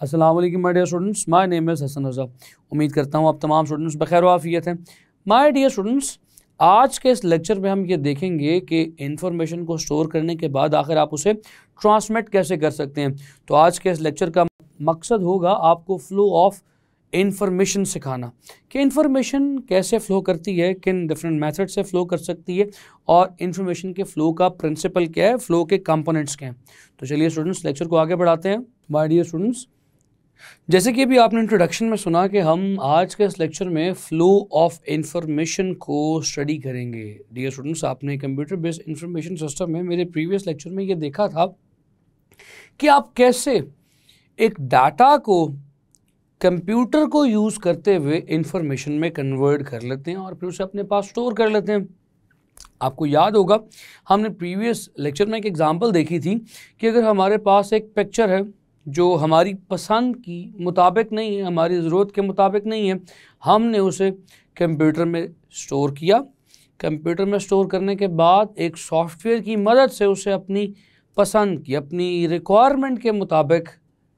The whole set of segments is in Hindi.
अस्सलाम वालेकुम my dear students, my name is Hasan Raza. उम्मीद करता हूँ आप तमाम स्टूडेंट्स बखैर आफियत हैं। माय डियर स्टूडेंट्स, आज के इस लेक्चर में हम ये देखेंगे कि इंफॉर्मेशन को स्टोर करने के बाद आखिर आप उसे ट्रांसमिट कैसे कर सकते हैं। तो आज के इस लेक्चर का मकसद होगा आपको फ़्लो ऑफ इंफॉर्मेशन सिखाना कि इंफॉर्मेशन कैसे फ़्लो करती है, किन डिफरेंट मेथड से फ़्लो कर सकती है और इंफॉर्मेशन के फ़्लो का प्रिंसिपल क्या है, फ़्लो के कंपोनेंट्स क्या हैं। तो चलिए स्टूडेंट्स, लेक्चर को आगे बढ़ाते हैं। माय डियर स्टूडेंट्स, जैसे कि अभी आपने इंट्रोडक्शन में सुना कि हम आज के इस लेक्चर में फ़्लो ऑफ इंफॉर्मेशन को स्टडी करेंगे। डियर स्टूडेंट्स, आपने कंप्यूटर बेस्ड इंफॉर्मेशन सिस्टम में मेरे प्रीवियस लेक्चर में ये देखा था कि आप कैसे एक डाटा को कंप्यूटर को यूज़ करते हुए इंफॉर्मेशन में कन्वर्ट कर लेते हैं और फिर उसे अपने पास स्टोर कर लेते हैं। आपको याद होगा हमने प्रीवियस लेक्चर में एक एग्जांपल देखी थी कि अगर हमारे पास एक पिक्चर है जो हमारी पसंद की मुताबिक नहीं है, हमारी ज़रूरत के मुताबिक नहीं है, हमने उसे कंप्यूटर में स्टोर किया। कंप्यूटर में स्टोर करने के बाद एक सॉफ्टवेयर की मदद से उसे अपनी पसंद की, अपनी रिक्वायरमेंट के मुताबिक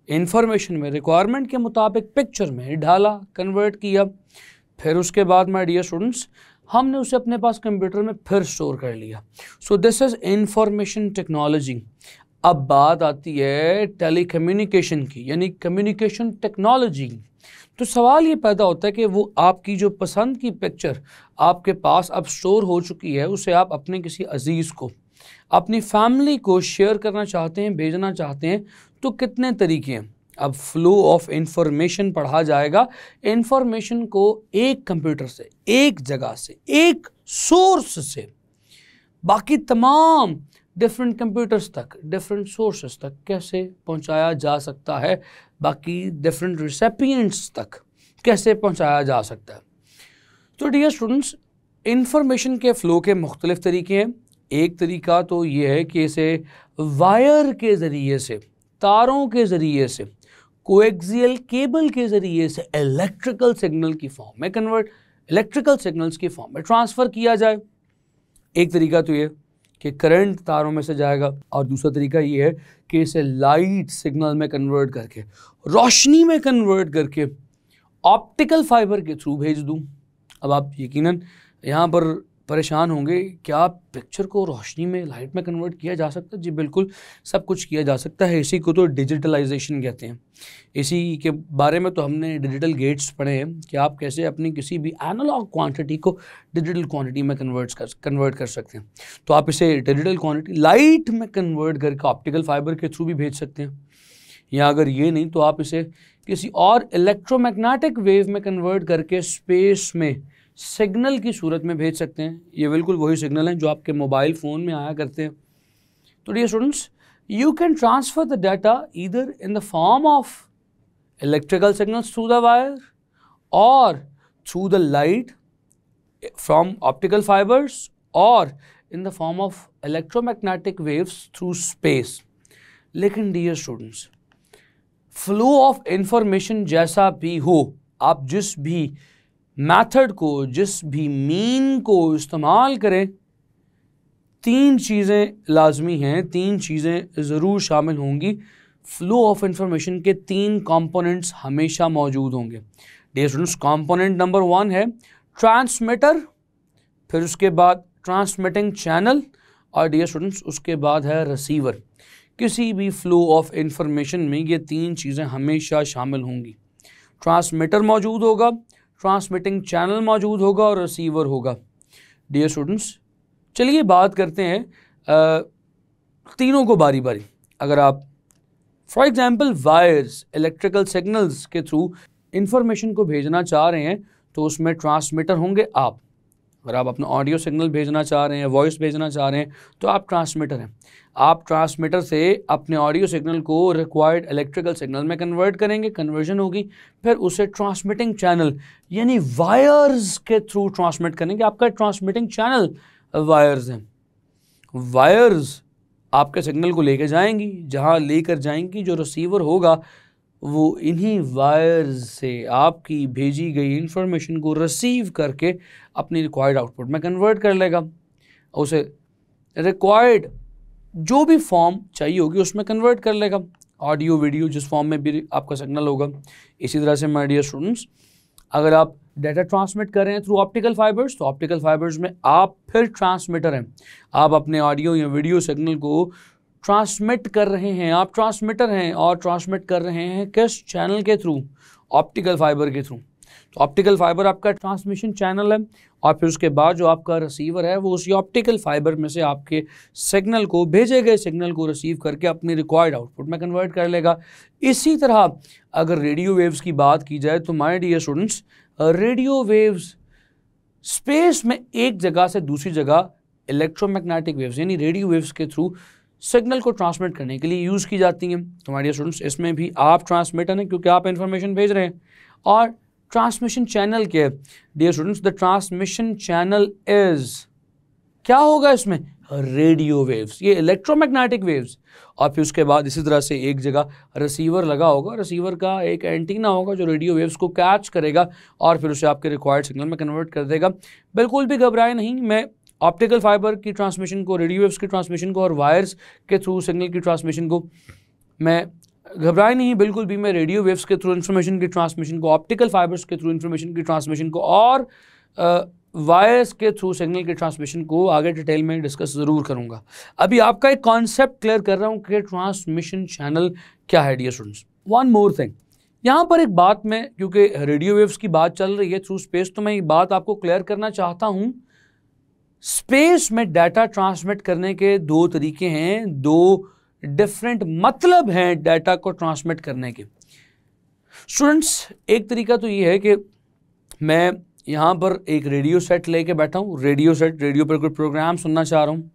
इंफॉर्मेशन में, रिक्वायरमेंट के मुताबिक पिक्चर में ढाला, कन्वर्ट किया। फिर उसके बाद माय डियर स्टूडेंट्स, हमने उसे अपने पास कंप्यूटर में फिर स्टोर कर लिया। सो दिस इज़ इंफॉर्मेशन टेक्नोलॉजी। अब बात आती है टेलीकम्युनिकेशन की, यानी कम्युनिकेशन टेक्नोलॉजी। तो सवाल ये पैदा होता है कि वो आपकी जो पसंद की पिक्चर आपके पास अब स्टोर हो चुकी है, उसे आप अपने किसी अजीज़ को, अपनी फैमिली को शेयर करना चाहते हैं, भेजना चाहते हैं, तो कितने तरीके हैं। अब फ्लो ऑफ इंफॉर्मेशन पढ़ा जाएगा। इंफॉर्मेशन को एक कंप्यूटर से, एक जगह से, एक सोर्स से बाकी तमाम डिफरेंट कंप्यूटर्स तक, डिफरेंट सोर्सेस तक कैसे पहुंचाया जा सकता है, बाकी डिफरेंट रिसिपिएंट्स तक कैसे पहुंचाया जा सकता है। तो डियर स्टूडेंट्स, इंफॉर्मेशन के फ़्लो के मुख्तलिफ तरीके हैं। एक तरीका तो ये है कि इसे वायर के ज़रिए से, तारों के ज़रिए से, कोएक्सियल केबल के ज़रिए से इलेक्ट्रिकल सिग्नल की फॉर्म में कन्वर्ट, इलेक्ट्रिकल सिग्नल्स की फॉर्म में ट्रांसफ़र किया जाए। एक तरीका तो ये कि करंट तारों में से जाएगा, और दूसरा तरीका ये है कि इसे लाइट सिग्नल में कन्वर्ट करके, रोशनी में कन्वर्ट करके ऑप्टिकल फाइबर के थ्रू भेज दूं। अब आप यकीनन यहाँ पर परेशान होंगे, क्या पिक्चर को रोशनी में, लाइट में कन्वर्ट किया जा सकता है? जी बिल्कुल, सब कुछ किया जा सकता है। इसी को तो डिजिटलाइजेशन कहते हैं। इसी के बारे में तो हमने डिजिटल गेट्स पढ़े हैं कि आप कैसे अपनी किसी भी एनालॉग क्वांटिटी को डिजिटल क्वांटिटी में कन्वर्ट कर सकते हैं। तो आप इसे डिजिटल क्वांटिटी लाइट में कन्वर्ट करके ऑप्टिकल फाइबर के थ्रू भी भेज सकते हैं, या अगर ये नहीं तो आप इसे किसी और इलेक्ट्रोमैग्नेटिक वेव में कन्वर्ट करके स्पेस में सिग्नल की सूरत में भेज सकते हैं। ये बिल्कुल वही सिग्नल हैं जो आपके मोबाइल फ़ोन में आया करते हैं। तो dear students, you can transfer the data either in the form of electrical signals through the wire or through the light from optical fibers or in the form of electromagnetic waves through space. लेकिन dear students, flow of information जैसा भी हो, आप जिस भी मेथड को, जिस भी मीन को इस्तेमाल करें, तीन चीज़ें लाजमी हैं, तीन चीज़ें ज़रूर शामिल होंगी। फ़्लो ऑफ इंफॉर्मेशन के तीन कंपोनेंट्स हमेशा मौजूद होंगे। डियर स्टूडेंट्स, कंपोनेंट नंबर 1 है ट्रांसमीटर, फिर उसके बाद ट्रांसमिटिंग चैनल, और डियर स्टूडेंट्स उसके बाद है रिसीवर। किसी भी फ़्लो ऑफ इंफॉर्मेशन में ये तीन चीज़ें हमेशा शामिल होंगी। ट्रांसमीटर मौजूद होगा, ट्रांसमिटिंग चैनल मौजूद होगा और रिसीवर होगा। डियर स्टूडेंट्स, चलिए बात करते हैं तीनों को बारी बारी। अगर आप for example wires, electrical signals के थ्रू इंफॉर्मेशन को भेजना चाह रहे हैं तो उसमें ट्रांसमीटर होंगे आप। अगर आप अपना ऑडियो सिग्नल भेजना चाह रहे हैं, वॉइस भेजना चाह रहे हैं, तो आप ट्रांसमीटर हैं। आप ट्रांसमीटर से अपने ऑडियो सिग्नल को रिक्वायर्ड इलेक्ट्रिकल सिग्नल में कन्वर्ट करेंगे, कन्वर्जन होगी, फिर उसे ट्रांसमिटिंग चैनल यानी वायर्स के थ्रू ट्रांसमिट करेंगे। आपका ट्रांसमिटिंग चैनल वायर्स हैं। वायर्स आपके सिग्नल को लेकर जाएंगी, जहां लेकर जाएंगी जो रिसीवर होगा वो इन्हीं वायर्स से आपकी भेजी गई इंफॉर्मेशन को रिसीव करके अपनी रिक्वायर्ड आउटपुट में कन्वर्ट कर लेगा, उसे रिक्वायर्ड जो भी फॉर्म चाहिए होगी उसमें कन्वर्ट कर लेगा। ऑडियो वीडियो जिस फॉर्म में भी आपका सिग्नल होगा। इसी तरह से माय डियर स्टूडेंट्स, अगर आप डाटा ट्रांसमिट कर रहे हैं थ्रू ऑप्टिकल फाइबर्स, तो ऑप्टिकल फाइबर्स में आप फिर ट्रांसमीटर हैं, आप अपने ऑडियो या वीडियो सिग्नल को ट्रांसमिट कर रहे हैं, आप ट्रांसमीटर हैं और ट्रांसमिट कर रहे हैं किस चैनल के थ्रू? ऑप्टिकल फाइबर के थ्रू। तो ऑप्टिकल फाइबर आपका ट्रांसमिशन चैनल है और फिर उसके बाद जो आपका रिसीवर है वो उसी ऑप्टिकल फाइबर में से आपके सिग्नल को, भेजे गए सिग्नल को रिसीव करके अपनी रिक्वायर्ड आउटपुट में कन्वर्ट कर लेगा। इसी तरह अगर रेडियो वेव्स की बात की जाए तो my dear students, radio waves space में एक जगह से दूसरी जगह इलेक्ट्रोमैग्नेटिक वेव्स यानी रेडियो वेव्स के थ्रू सिग्नल को ट्रांसमिट करने के लिए यूज़ की जाती हैं। तो माय डियर स्टूडेंट्स, इसमें भी आप ट्रांसमीटर हैं क्योंकि आप इंफॉर्मेशन भेज रहे हैं। और ट्रांसमिशन चैनल क्या है dear students? The transmission channel is, क्या होगा इसमें? रेडियो वेव्स, ये इलेक्ट्रोमैग्नेटिक वेव्स। और फिर उसके बाद इसी तरह से एक जगह रिसीवर लगा होगा, रिसीवर का एक एंटीना होगा जो रेडियो वेव्स को कैच करेगा और फिर उसे आपके रिक्वायर्ड सिग्नल में कन्वर्ट कर देगा। बिल्कुल भी घबराए नहीं, मैं ऑप्टिकल फाइबर की ट्रांसमिशन को, रेडियो वेव्स की ट्रांसमिशन को और वायर्स के थ्रू सिग्नल की ट्रांसमिशन को मैं घबराए नहीं बिल्कुल भी। मैं रेडियो वेव्स के थ्रू इन्फॉर्मेशन की ट्रांसमिशन को, ऑप्टिकल फाइबर्स के थ्रू इन्फॉर्मेशन की ट्रांसमिशन को और वायर्स के थ्रू सिग्नल की ट्रांसमिशन को आगे डिटेल में डिस्कस ज़रूर करूंगा। अभी आपका एक कॉन्सेप्ट क्लियर कर रहा हूं कि ट्रांसमिशन चैनल क्या है dear students. One more thing, यहाँ पर एक बात मैं, क्योंकि रेडियो वेव्स की बात चल रही है थ्रू स्पेस, तो मैं एक बात आपको क्लियर करना चाहता हूँ। स्पेस में डाटा ट्रांसमिट करने के दो तरीके हैं, दो डिफरेंट मतलब हैं डाटा को ट्रांसमिट करने के। स्टूडेंट्स, एक तरीका तो ये है कि मैं यहाँ पर एक रेडियो सेट लेके बैठा हूँ, रेडियो सेट, रेडियो पर कोई प्रोग्राम सुनना चाह रहा हूँ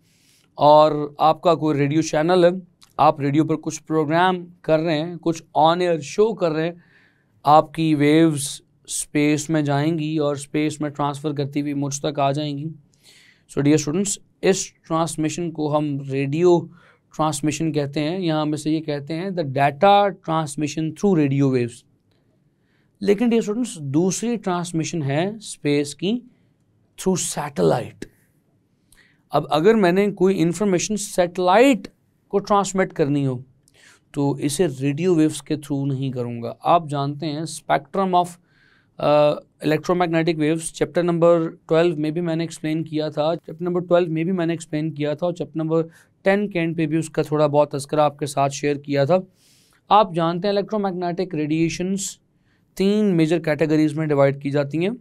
और आपका कोई रेडियो चैनल है, आप रेडियो पर कुछ प्रोग्राम कर रहे हैं, कुछ ऑन एयर शो कर रहे हैं, आपकी वेव्स स्पेस में जाएंगी और स्पेस में ट्रांसफ़र करती हुई मुझ तक आ जाएंगी। सो डियर स्टूडेंट्स, इस ट्रांसमिशन को हम रेडियो ट्रांसमिशन कहते हैं। यहाँ में से ये कहते हैं the data transmission through radio waves. लेकिन डियर स्टूडेंट्स, दूसरी ट्रांसमिशन है स्पेस की थ्रू सैटेलाइट। अब अगर मैंने कोई इंफॉर्मेशन सैटेलाइट को ट्रांसमिट करनी हो तो इसे रेडियो वेव्स के थ्रू नहीं करूँगा। आप जानते हैं spectrum of electromagnetic waves chapter number 12 में भी मैंने एक्सप्लेन किया था, चैप्टर नंबर 12 में भी मैंने एक्सप्लेन किया था और चैप्टर नंबर 10 के एंड पे भी उसका थोड़ा बहुत तज़किरा आपके साथ शेयर किया था। आप जानते हैं इलेक्ट्रोमैग्नेटिक रेडिएशंस 3 मेजर कैटेगरीज में डिवाइड की जाती हैं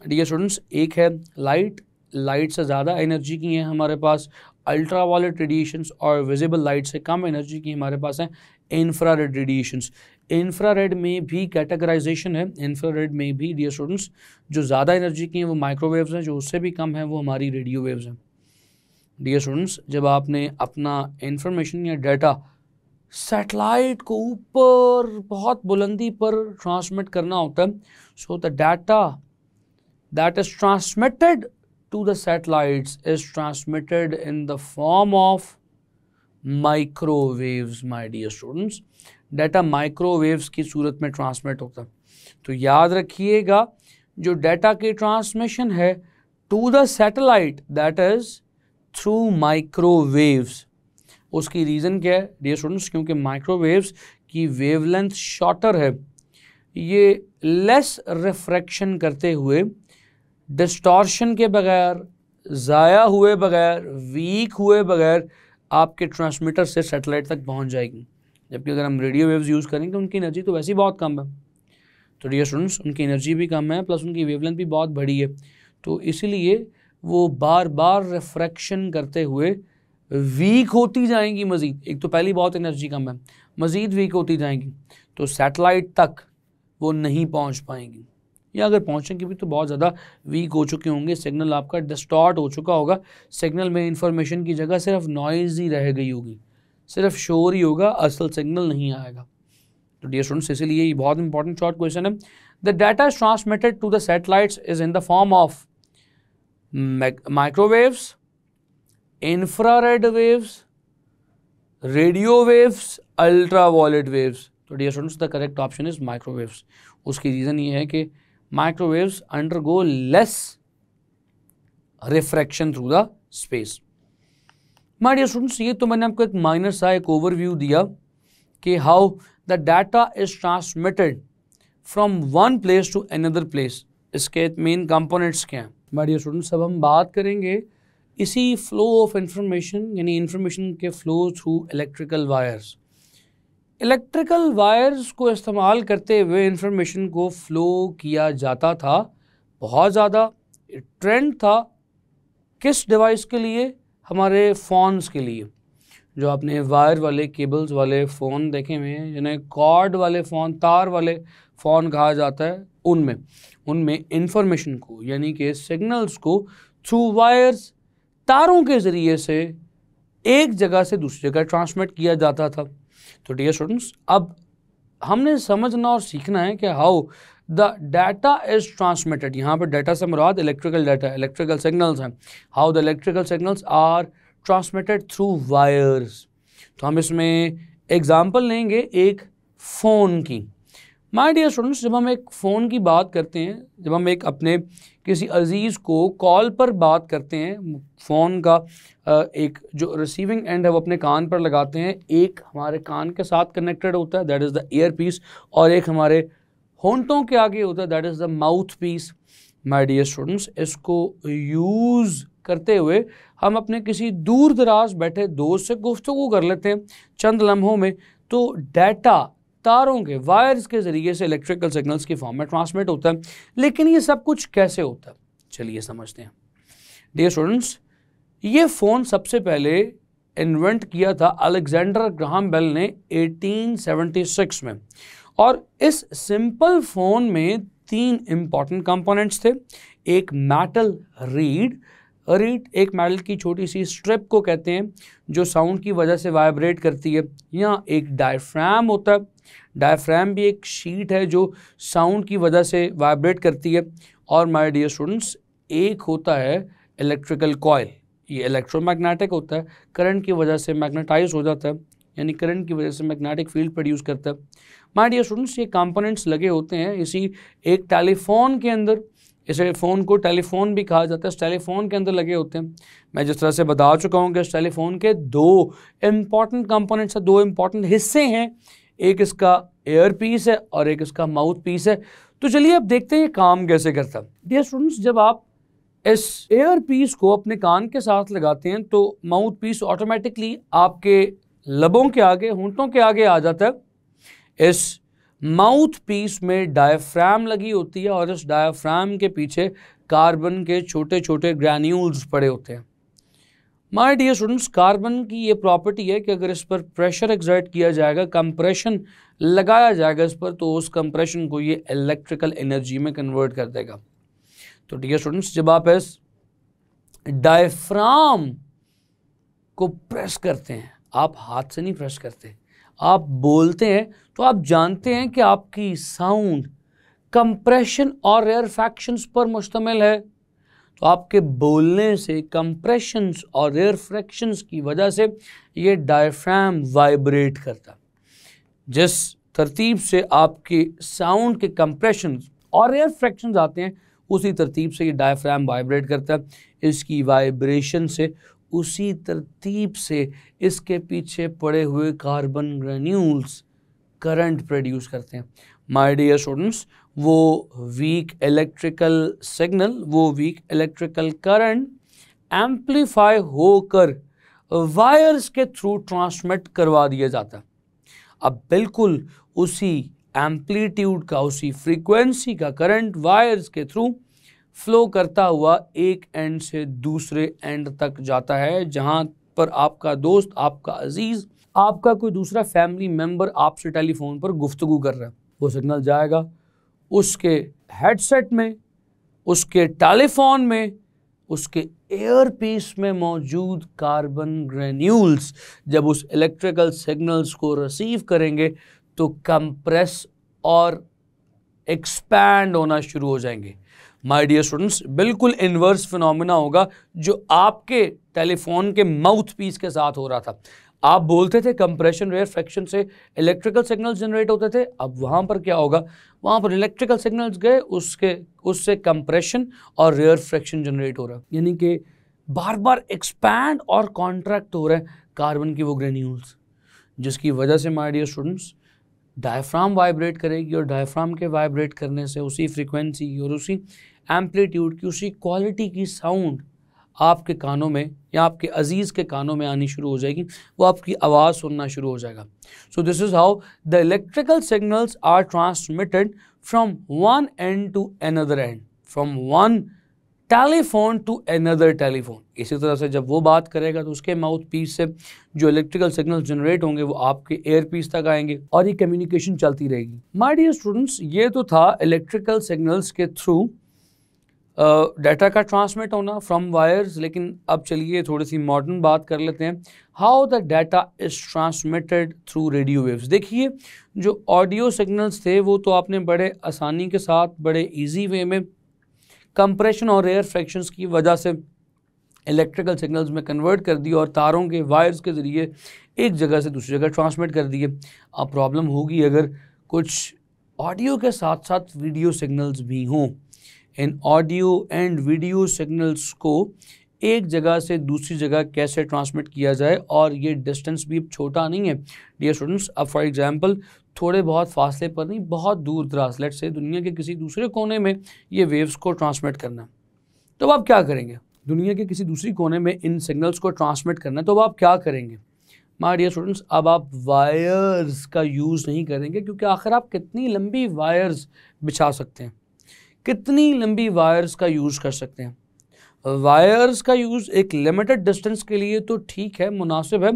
डियर स्टूडेंट्स। एक है लाइट, लाइट से ज़्यादा एनर्जी की हैं हमारे पास अल्ट्रावायलेट रेडिएशंस और विजिबल लाइट से कम एनर्जी की हमारे पास हैं इंफ्रारेड रेडिएशंस। इंफ्रारेड में भी कैटेगराइजेशन है, इंफ्रारेड में भी डियर स्टूडेंट्स जो ज़्यादा एनर्जी की हैं वो माइक्रोवेव्स हैं, जो उससे भी कम है वो हमारी रेडियो वेव्स हैं। डियर स्टूडेंट्स, जब आपने अपना इंफॉर्मेशन या डाटा सैटेलाइट को ऊपर बहुत बुलंदी पर ट्रांसमिट करना होता है, so the data that is transmitted to the satellites is transmitted in the form of microwaves. My dear students, data microwaves की सूरत में ट्रांसमिट होता है। तो याद रखिएगा, जो डाटा की ट्रांसमिशन है to the satellite that is through microwaves. उसकी रीज़न क्या है डियर स्टूडेंट्स? क्योंकि माइक्रोवेव्स की वेवलेंथ शॉर्टर है, ये लेस रिफ्रैक्शन करते हुए, डिस्टॉर्शन के बगैर, ज़ाया हुए बगैर, वीक हुए बगैर आपके ट्रांसमीटर से सैटेलाइट तक पहुंच जाएगी। जबकि अगर हम रेडियो वेव्स यूज़ करेंगे उनकी एनर्जी तो वैसे ही बहुत कम है। तो डियर स्टूडेंट्स, उनकी एनर्जी भी कम है प्लस उनकी वेवलेंथ भी बहुत बड़ी है, तो इसीलिए वो बार बार रिफ्रैक्शन करते हुए वीक होती जाएंगी मज़ीद। एक तो पहली बहुत एनर्जी कम है, मज़ीद वीक होती जाएंगी, तो सैटेलाइट तक वो नहीं पहुंच पाएंगी, या अगर पहुंचेंगे भी तो बहुत ज़्यादा वीक हो चुके होंगे, सिग्नल आपका डिस्टॉर्ट हो चुका होगा, सिग्नल में इंफॉर्मेशन की जगह सिर्फ नॉइज़ ही रह गई होगी, सिर्फ शोर ही होगा, असल सिग्नल नहीं आएगा। तो डियर स्टूडेंट्स, इसलिए ये बहुत इंपॉर्टेंट शॉर्ट क्वेश्चन है। The data is transmitted to the satellites is in the form of microwaves, infrared waves, radio waves, ultraviolet waves. तो dear students, the correct option is microwaves. उसकी रीज़न ये है कि microwaves undergo less refraction through the space. My dear students, ये तो मैंने आपको एक माइनर सा एक ओवरव्यू दिया कि how the data is transmitted from one place to another place. इसके मेन कंपोनेंट्स क्या हैं माय डियर स्टूडेंट्स। अब हम बात करेंगे इसी फ्लो ऑफ इंफॉर्मेशन यानी इंफॉर्मेशन के flow through electrical wires. Electrical wires को इस्तेमाल करते हुए इंफॉर्मेशन को फ्लो किया जाता था। बहुत ज़्यादा ट्रेंड था किस डिवाइस के लिए, हमारे फ़ोन्स के लिए। जो आपने वायर वाले केबल्स वाले फ़ोन देखे हुए हैं जिन्हें कॉर्ड वाले फ़ोन, तार वाले फ़ोन कहा जाता है, उनमें इंफॉर्मेशन को यानी कि सिग्नल्स को थ्रू वायर्स, तारों के ज़रिए से एक जगह से दूसरी जगह ट्रांसमिट किया जाता था। तो डियर स्टूडेंट्स, अब हमने समझना और सीखना है कि how the data is transmitted. यहाँ पर डाटा से मुराद इलेक्ट्रिकल डाटा, इलेक्ट्रिकल सिग्नल्स हैं। How the electrical signals are transmitted through wires. तो हम इसमें एग्जांपल लेंगे एक फ़ोन की। माय डियर स्टूडेंट्स, जब हम एक फ़ोन की बात करते हैं, जब हम एक अपने किसी अजीज़ को कॉल पर बात करते हैं, फ़ोन का एक जो रिसीविंग एंड है वो अपने कान पर लगाते हैं, एक हमारे कान के साथ कनेक्टेड होता है, that is the ear piece, और एक हमारे होंठों के आगे होता है, that is the mouth piece. My dear students, इसको यूज़ करते हुए हम अपने किसी दूर दराज बैठे दोस्त से गुफ्तगू कर लेते हैं चंद लम्हों में। तो डाटा तारों के वायर्स के ज़रिए से इलेक्ट्रिकल सिग्नल्स की फॉर्म में ट्रांसमिट होता है। लेकिन ये सब कुछ कैसे होता है, चलिए समझते हैं। डियर स्टूडेंट्स, ये फ़ोन सबसे पहले इन्वेंट किया था अलेक्जेंडर ग्राहम बेल ने 1876 में, और इस सिंपल फ़ोन में 3 इम्पॉर्टेंट कंपोनेंट्स थे। एक मेटल रीड एक मेटल की छोटी सी स्ट्रिप को कहते हैं जो साउंड की वजह से वाइब्रेट करती है। यहाँ एक डायफ्राम होता है, डायफ्राम भी एक शीट है जो साउंड की वजह से वाइब्रेट करती है। और माय डियर स्टूडेंट्स, एक होता है इलेक्ट्रिकल कॉइल, ये इलेक्ट्रोमैग्नेटिक होता है, करंट की वजह से मैग्नेटाइज हो जाता है, यानी करंट की वजह से मैग्नेटिक फील्ड प्रोड्यूस करता है। माय डियर स्टूडेंट्स, ये कंपोनेंट्स लगे होते हैं इसी एक टेलीफोन के अंदर। इसे फ़ोन को टेलीफोन भी कहा जाता है, इस टेलीफोन के अंदर लगे होते हैं। मैं जिस तरह से बता चुका हूँ कि इस टेलीफोन के 2 इम्पॉर्टेंट कंपोनेंट्स हैं, 2 इम्पॉर्टेंट हिस्से हैं, एक इसका एयर पीस है और एक इसका माउथ पीस है। तो चलिए अब देखते हैं ये काम कैसे करता है। डियर स्टूडेंट्स, जब आप इस एयर पीस को अपने कान के साथ लगाते हैं तो माउथ पीस ऑटोमेटिकली आपके लबों के आगे, होंठों के आगे आ जाता है। इस माउथ पीस में डायफ्राम लगी होती है और इस डायफ्राम के पीछे कार्बन के छोटे छोटे ग्रैन्यूल्स पड़े होते हैं। माय डियर स्टूडेंट्स, कार्बन की ये प्रॉपर्टी है कि अगर इस पर प्रेशर एक्सर्ट किया जाएगा, कंप्रेशन लगाया जाएगा इस पर, तो उस कंप्रेशन को ये इलेक्ट्रिकल एनर्जी में कन्वर्ट कर देगा। तो डियर स्टूडेंट्स, जब आप इस डायफ्राम को प्रेस करते हैं, आप हाथ से नहीं प्रेस करते, आप बोलते हैं, तो आप जानते हैं कि आपकी साउंड कंप्रेशन और रेयरफैक्शंस पर मुश्तमिल है। तो आपके बोलने से कंप्रेशंस और रेयरफैक्शंस की वजह से ये डायफ्राम वाइब्रेट करता। जिस तरतीब से आपके साउंड के कंप्रेशंस और रेयरफैक्शंस आते हैं, उसी तरतीब से ये डायफ्राम वाइब्रेट करता है। इसकी वाइब्रेशन से, उसी तरतीब से इसके पीछे पड़े हुए कार्बन ग्रैन्यूल्स करंट प्रोड्यूस करते हैं। माय डियर स्टूडेंट्स, वो वीक इलेक्ट्रिकल सिग्नल, वो वीक इलेक्ट्रिकल करंट एम्पलीफाई होकर वायर्स के थ्रू ट्रांसमिट करवा दिया जाता है। अब बिल्कुल उसी एम्पलीट्यूड का, उसी फ्रीक्वेंसी का करंट वायर्स के थ्रू फ्लो करता हुआ एक एंड से दूसरे एंड तक जाता है, जहां पर आपका दोस्त, आपका अजीज, आपका कोई दूसरा फैमिली मेंबर आपसे टेलीफोन पर गुफ्तगू कर रहा है। वो सिग्नल जाएगा उसके हेडसेट में, उसके टेलीफोन में, उसके एयर पीस में मौजूद कार्बन ग्रैन्यूल्स जब उस इलेक्ट्रिकल सिग्नल्स को रिसीव करेंगे तो कंप्रेस और एक्सपैंड होना शुरू हो जाएंगे। माय डियर स्टूडेंट्स, बिल्कुल इन्वर्स फिनोमेना होगा जो आपके टेलीफोन के माउथ पीस के साथ हो रहा था। आप बोलते थे, कंप्रेशन रेयरफैक्शन से इलेक्ट्रिकल सिग्नल्स जनरेट होते थे। अब वहाँ पर क्या होगा, वहाँ पर इलेक्ट्रिकल सिग्नल्स गए, उससे कंप्रेशन और रेयरफैक्शन जनरेट हो रहा है, यानी कि बार बार एक्सपैंड और कॉन्ट्रैक्ट हो रहे हैं कार्बन की वो ग्रैन्यूल्स। जिसकी वजह से my dear students diaphragm vibrate करेगी और डायफ्राम के वाइब्रेट करने से उसी फ्रीक्वेंसी और उसी एम्पलीट्यूड की उसी क्वालिटी की साउंड आपके कानों में या आपके अजीज़ के कानों में आनी शुरू हो जाएगी, वो आपकी आवाज़ सुनना शुरू हो जाएगा। So this is how the electrical signals are transmitted from one end to another end, from one telephone to another telephone. इसी तरह से जब वो बात करेगा तो उसके माउथ पीस से जो इलेक्ट्रिकल सिग्नल्स जनरेट होंगे वो आपके एयर पीस तक आएंगे और ये कम्युनिकेशन चलती रहेगी। माय डियर स्टूडेंट्स, ये तो था इलेक्ट्रिकल सिग्नल्स के थ्रू डाटा का ट्रांसमिट होना फ्रॉम वायर्स। लेकिन अब चलिए थोड़ी सी मॉडर्न बात कर लेते हैं, how the data is transmitted through radio waves. देखिए जो ऑडियो सिग्नल्स थे वो तो आपने बड़े आसानी के साथ बड़े इजी वे में कंप्रेशन और एयर फ्रैक्शंस की वजह से इलेक्ट्रिकल सिग्नल्स में कन्वर्ट कर दिया और तारों के वायर्स के ज़रिए एक जगह से दूसरी जगह ट्रांसमिट कर दिए। अब प्रॉब्लम होगी अगर कुछ ऑडियो के साथ साथ वीडियो सिग्नल्स भी हों। इन ऑडियो एंड वीडियो सिग्नल्स को एक जगह से दूसरी जगह कैसे ट्रांसमिट किया जाए, और ये डिस्टेंस भी छोटा नहीं है डियर स्टूडेंट्स। अब फॉर एग्जांपल थोड़े बहुत फासले पर नहीं, बहुत दूर दराज, लेट्स से दुनिया के किसी दूसरे कोने में ये वेव्स को ट्रांसमिट करना, तो अब आप क्या करेंगे? दुनिया के किसी दूसरी कोने में इन सिग्नल्स को ट्रांसमिट करना है, तो अब आप क्या करेंगे माय डियर स्टूडेंट्स? अब आप वायर्स का यूज़ नहीं करेंगे, क्योंकि आखिर आप कितनी लंबी वायर्स बिछा सकते हैं, कितनी लंबी वायर्स का यूज़ कर सकते हैं। वायर्स का यूज़ एक लिमिटेड डिस्टेंस के लिए तो ठीक है, मुनासिब है,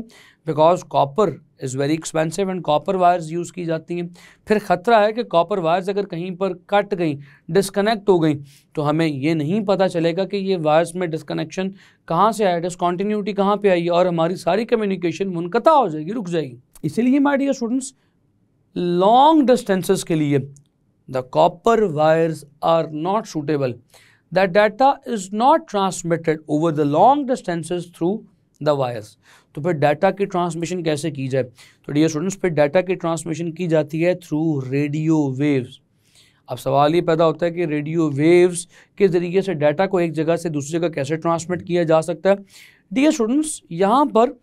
because copper is very expensive and copper wires use की जाती हैं। फिर ख़तरा है कि कॉपर वायर्स अगर कहीं पर कट गई, डिस्कनेक्ट हो गई, तो हमें ये नहीं पता चलेगा कि ये वायर्स में डिस्कनेक्शन कहाँ से आया, डिसकॉन्टीन्यूटी कहाँ पे आई, और हमारी सारी कम्युनिकेशन मुनक़ता हो जाएगी, रुक जाएगी। इसीलिए my dear students, long distances के लिए the copper wires are not suitable. The data is not transmitted over the long distances through the wires. तो फिर डाटा की ट्रांसमिशन कैसे की जाए? तो डियर स्टूडेंट्स, फिर डाटा की ट्रांसमिशन की जाती है थ्रू रेडियो वेव्स। अब सवाल ये पैदा होता है कि रेडियो वेव्स के ज़रिए से डाटा को एक जगह से दूसरी जगह कैसे ट्रांसमिट किया जा सकता है? डियर स्टूडेंट्स, यहाँ पर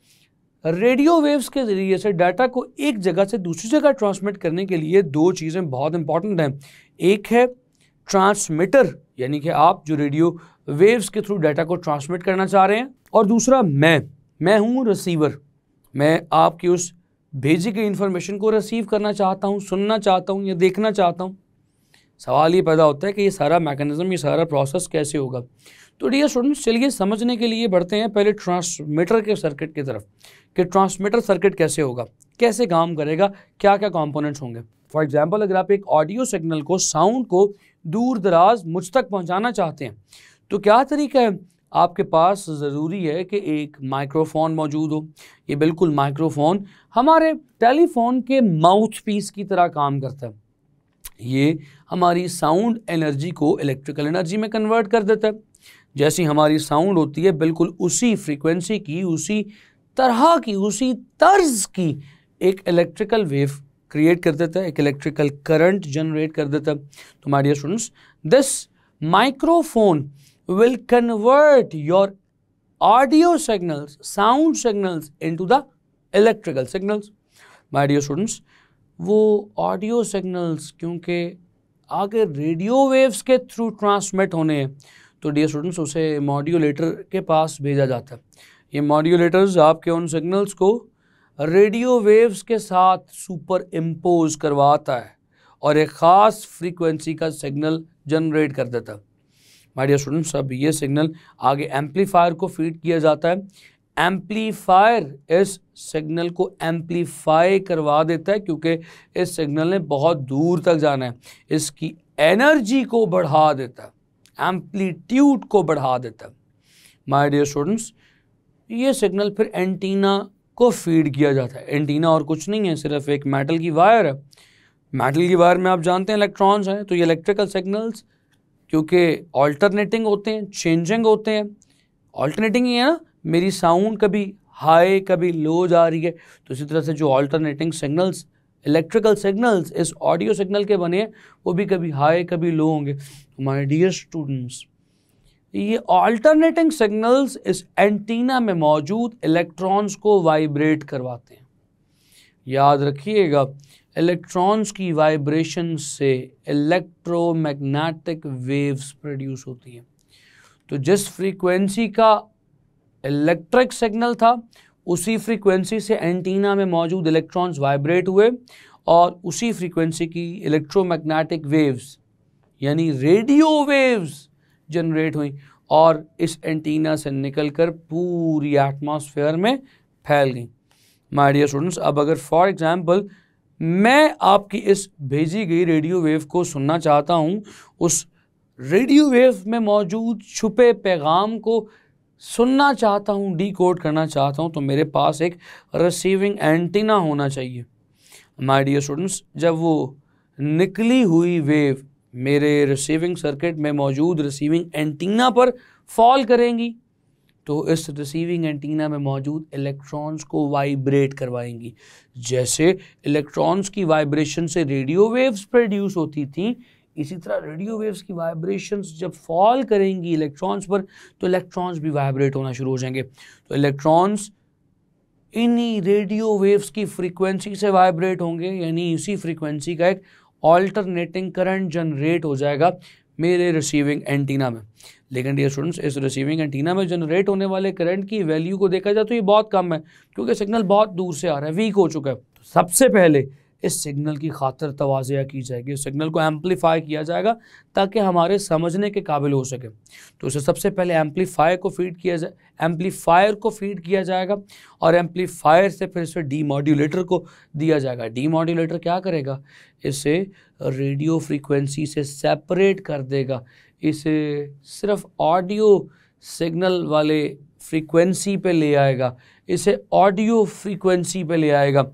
रेडियो वेव्स के ज़रिए से डाटा को एक जगह से दूसरी जगह ट्रांसमिट करने के लिए दो चीज़ें बहुत इंपॉर्टेंट हैं। एक है ट्रांसमीटर, यानी कि आप जो रेडियो वेव्स के थ्रू डाटा को ट्रांसमिट करना चाह रहे हैं, और दूसरा मैं हूँ रिसीवर। मैं आपकी उस भेजी गई इन्फॉर्मेशन को रिसीव करना चाहता हूँ, सुनना चाहता हूँ या देखना चाहता हूँ। सवाल ये पैदा होता है कि ये सारा मैकेनिज्म, ये सारा प्रोसेस कैसे होगा? तो डियर स्टूडेंट्स, चलिए समझने के लिए बढ़ते हैं पहले ट्रांसमीटर के सर्किट की तरफ, कि ट्रांसमीटर सर्किट कैसे होगा, कैसे काम करेगा, क्या क्या कंपोनेंट्स होंगे। फॉर एग्जांपल, अगर आप एक ऑडियो सिग्नल को, साउंड को दूर दराज मुझ तक पहुंचाना चाहते हैं, तो क्या तरीका है? आपके पास ज़रूरी है कि एक माइक्रोफोन मौजूद हो। ये बिल्कुल माइक्रोफोन हमारे टेलीफोन के माउथ पीस की तरह काम करता है। ये हमारी साउंड एनर्जी को इलेक्ट्रिकल एनर्जी में कन्वर्ट कर देता है। जैसी हमारी साउंड होती है, बिल्कुल उसी फ्रीक्वेंसी की, उसी तरह की, उसी तर्ज की एक इलेक्ट्रिकल वेव क्रिएट कर देता है, एक इलेक्ट्रिकल करंट जनरेट कर देता है। तो my dear students, this microphone will convert your audio signals, sound signals into the electrical signals. My dear students, वो ऑडियो सिग्नल्स क्योंकि आगे रेडियो वेव्स के थ्रू ट्रांसमिट होने हैं, तो डियर स्टूडेंट्स उसे मॉड्यूलेटर के पास भेजा जाता है। ये मॉड्यूलेटर्स आपके उन सिग्नल्स को रेडियो वेव्स के साथ सुपर इम्पोज करवाता है और एक ख़ास फ्रीक्वेंसी का सिग्नल जनरेट कर देता है। माय डियर स्टूडेंट्स, अब ये सिग्नल आगे एम्पलीफायर को फीड किया जाता है। एम्पलीफायर इस सिग्नल को एम्पलीफाई करवा देता है, क्योंकि इस सिग्नल ने बहुत दूर तक जाना है, इसकी एनर्जी को बढ़ा देता है, एम्पलीट्यूड को बढ़ा देता है। माय डियर स्टूडेंट्स, ये सिग्नल फिर एंटीना को फीड किया जाता है। एंटीना और कुछ नहीं है, सिर्फ एक मेटल की वायर है। मेटल की वायर में आप जानते हैं इलेक्ट्रॉन्स हैं, तो ये इलेक्ट्रिकल सिग्नल्स क्योंकि ऑल्टरनेटिंग होते हैं, चेंजिंग होते हैं, ऑल्टरनेटिंग ही है ना, मेरी साउंड कभी हाई कभी लो जा रही है, तो इसी तरह से जो ऑल्टरनेटिंग सिग्नल्स, इलेक्ट्रिकल सिग्नल्स इस ऑडियो सिग्नल के बने हैं, वो भी कभी हाई कभी लो होंगे। माय डियर स्टूडेंट्स, ये ऑल्टरनेटिंग सिग्नल्स इस एंटीना में मौजूद इलेक्ट्रॉन्स को वाइब्रेट करवाते हैं। याद रखिएगा, इलेक्ट्रॉन्स की वाइब्रेशन से इलेक्ट्रोमैग्नेटिक वेव्स प्रोड्यूस होती हैं। तो जिस फ्रीक्वेंसी का इलेक्ट्रिक सिग्नल था उसी फ्रीक्वेंसी से एंटीना में मौजूद इलेक्ट्रॉन्स वाइब्रेट हुए और उसी फ्रीक्वेंसी की इलेक्ट्रोमैग्नेटिक वेव्स यानी रेडियो वेव्स जनरेट हुई और इस एंटीना से निकलकर पूरी एटमॉस्फेयर में फैल गई। माय डियर स्टूडेंट्स, अब अगर फॉर एग्जांपल मैं आपकी इस भेजी गई रेडियो वेव को सुनना चाहता हूं, उस रेडियो वेव में मौजूद छुपे पैगाम को सुनना चाहता हूं, डीकोड करना चाहता हूं, तो मेरे पास एक रिसीविंग एंटीना होना चाहिए। माय डियर स्टूडेंट्स, जब वो निकली हुई वेव मेरे रिसीविंग सर्किट में मौजूद रिसीविंग एंटीना पर फॉल करेंगी तो इस रिसीविंग एंटीना में मौजूद इलेक्ट्रॉन्स को वाइब्रेट करवाएंगी। जैसे इलेक्ट्रॉन्स की वाइब्रेशन से रेडियो वेव्स प्रोड्यूस होती थी, इसी तरह रेडियो वेव्स की वाइब्रेशंस जब फॉल करेंगी इलेक्ट्रॉन्स पर तो इलेक्ट्रॉन्स भी वाइब्रेट होना शुरू हो जाएंगे। तो इलेक्ट्रॉन्स इन्हीं रेडियो वेव्स की फ्रीक्वेंसी से वाइब्रेट होंगे, यानी इसी फ्रीक्वेंसी का एक ऑल्टरनेटिंग करंट जनरेट हो जाएगा मेरे रिसीविंग एंटीना में। लेकिन डियर स्टूडेंट्स, इस रिसीविंग एंटीना में जनरेट होने वाले करंट की वैल्यू को देखा जाए तो ये बहुत कम है, क्योंकि सिग्नल बहुत दूर से आ रहा है, वीक हो चुका है। तो सबसे पहले इस सिग्नल की खातिर तवाज़िया की जाएगी, इस सिग्नल को एम्पलीफाई किया जाएगा ताकि हमारे समझने के काबिल हो सके। तो इसे सबसे पहले एम्पलीफायर को फीड किया जाएगा और एम्पलीफायर से फिर इसे डीमॉड्यूलेटर को दिया जाएगा। डीमॉड्यूलेटर क्या करेगा, इसे रेडियो फ्रीक्वेंसी से सेपरेट कर देगा, इसे सिर्फ ऑडियो सिग्नल वाले फ्रीक्वेंसी पे ले आएगा, इसे ऑडियो फ्रीक्वेंसी पे ले आएगा।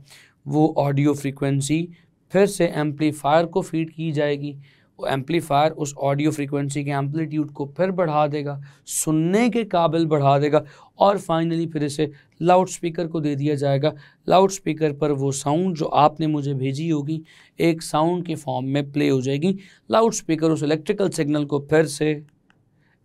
वो ऑडियो फ्रीक्वेंसी फिर से एम्पलीफायर को फीड की जाएगी, वो एम्पलीफायर उस ऑडियो फ्रीक्वेंसी के एम्पलीट्यूड को फिर बढ़ा देगा, सुनने के काबिल बढ़ा देगा और फाइनली फिर इसे लाउड स्पीकर को दे दिया जाएगा। लाउड स्पीकर पर वो साउंड जो आपने मुझे भेजी होगी एक साउंड के फॉर्म में प्ले हो जाएगी। लाउड स्पीकर उस इलेक्ट्रिकल सिग्नल को फिर से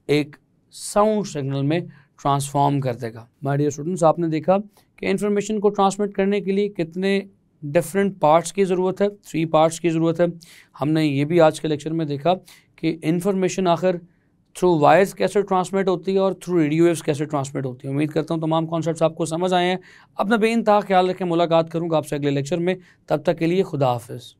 एक साउंड सिग्नल में ट्रांसफॉर्म कर देगा। माय डियर स्टूडेंट्स, आपने देखा कि इन्फॉर्मेशन को ट्रांसमिट करने के लिए कितने डिफरेंट पार्ट्स की ज़रूरत है, 3 पार्ट्स की ज़रूरत है। हमने ये भी आज के लेक्चर में देखा कि इन्फॉर्मेशन आखिर थ्रू वायर्स कैसे ट्रांसमिट होती है और थ्रू रेडियो वेव्स कैसे ट्रांसमिट होती है। उम्मीद करता हूँ तमाम कॉन्सेप्ट्स आपको समझ आए हैं। अपना बेइंतहा ख्याल रखें, मुलाकात करूँगा आपसे अगले लेक्चर में। तब तक के लिए खुदा हाफिज़।